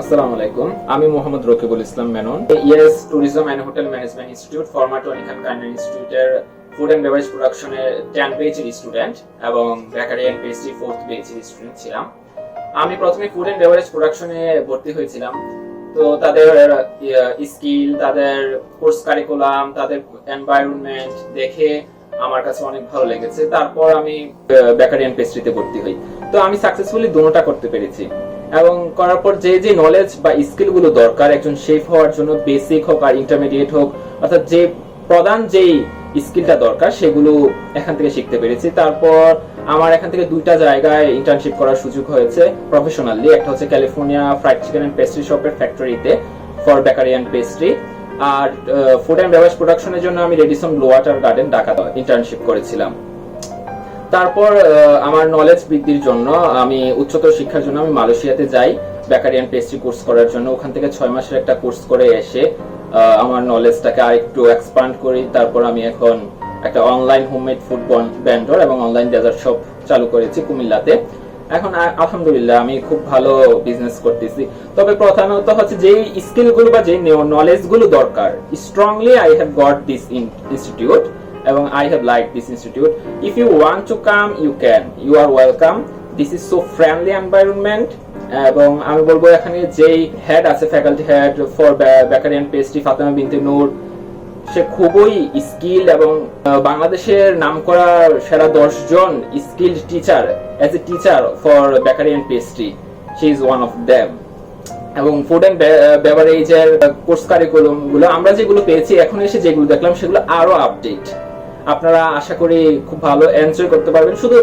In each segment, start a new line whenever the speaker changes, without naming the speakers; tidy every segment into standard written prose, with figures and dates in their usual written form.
আসসালামু আলাইকুম, আমি Mohammad Rakibul Islam Menon, yes tourism and hotel management institute Former-TKCi Hotel ইনস্টিটিউটের ফুড এন্ড বেভারেজ প্রোডাকশনের 10 ব্যাচের স্টুডেন্ট এবং বেকারি এন্ড পেস্ট্রি 4th ব্যাচের স্টুডেন্ট ছিলাম। আমি প্রথমে ফুড এন্ড বেভারেজ প্রোডাকশনে ভর্তি হয়েছিলাম। তো তাদের স্কিল, তাদের কোর্স কারিকুলাম, তাদের এনভায়রনমেন্ট দেখে আমার কাছে অনেক ভালো লেগেছে। তারপর আমি বেকারি এন্ড পেস্ট্রিতে ভর্তি হই। তো আমি সাকসেসফুলি দুটোটা করতে পেরেছি এবং করার পর যে যে নলেজ বা স্কিল গুলো দরকার একজন শেফ হওয়ার জন্য, বেসিক হোক আর ইন্টারমিডিয়েট হোক, অর্থাৎ যে প্রধান যেই স্কিলটা দরকার সেগুলো এখান থেকে শিখতে পেরেছি। তারপর আমার এখান থেকে দুইটা জায়গায় ইন্টার্নশিপ করার সুযোগ হয়েছে প্রফেশনালি। একটা হচ্ছে California fried chicken and pastry শপের ফ্যাক্টরিতে ফর বেকারি এন্ড পেস্ট্রি, আর ফুড এন্ড বেভারেজ প্রোডাকশনের জন্য আমি Radisson Blu Water Garden Dhaka internship করেছিলাম। তারপর আমার নলেজ বৃদ্ধির জন্য আমি উচ্চতর শিক্ষার জন্য আমি মালয়েশিয়াতে যাই বেকারি এন্ড পেস্ট্রি কোর্স করার জন্য। ওখান থেকে 6 মাসের একটা কোর্স করে এসে আমার নলেজটাকে আরেকটু এক্সপ্যান্ড করি। তারপর আমি এখন একটা অনলাইন হোমমেড ফুড ভেন্ডর এবং অনলাইন ডেজার্ট শপ চালু করেছি কুমিল্লাতে। এখন আলহামদুলিল্লাহ আমি খুব ভালো বিজনেস করতেছি। তবে প্রধানত হচ্ছে যেই স্কিলগুলো বা যেই নলেজগুলো দরকার, strongly I have got this institute এবং I have liked this institute. If you want to come, you can. You are welcome. This is so friendly environment. এবং আমি বলবো এখানে যেই হেড আছে, faculty head for bakery and pastry Fatema Binte Noor, সে খুবই skill এবং বাংলাদেশের নামকরা সেরা 10 জন skilled teacher as a teacher for bakery and pastry, she is one of them. এবং ফুড এন্ড বেভারেজের কোর্স কারিকুলাম গুলো আমরা যেগুলো পেয়েছি, এখন এসে যেগুলো দেখলাম সেগুলো আরো আপডেট। আপনারা আশা করি খুব ভালো এনজয় করতে পারবেন। শুধু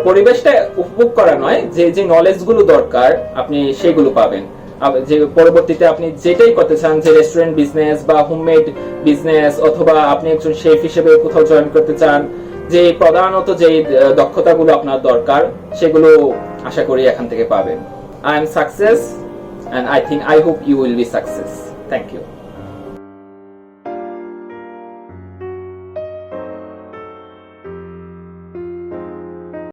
পরিবেশটা উপভোগ করা নয়, যে যে নলেজ গুলো দরকার আপনি সেগুলো পাবেন। যে পরবর্তীতে আপনি যেটাই করতে চান, যে রেস্টুরেন্ট বিজনেস বা হোমমেড বিজনেস, অথবা আপনি একজন শেফ হিসেবে কোথাও জয়েন করতে চান, যে প্রধানত যে দক্ষতাগুলো আপনার দরকার সেগুলো আশা করি এখান থেকে পাবেন। I am success and I hope you will be success. Thank you.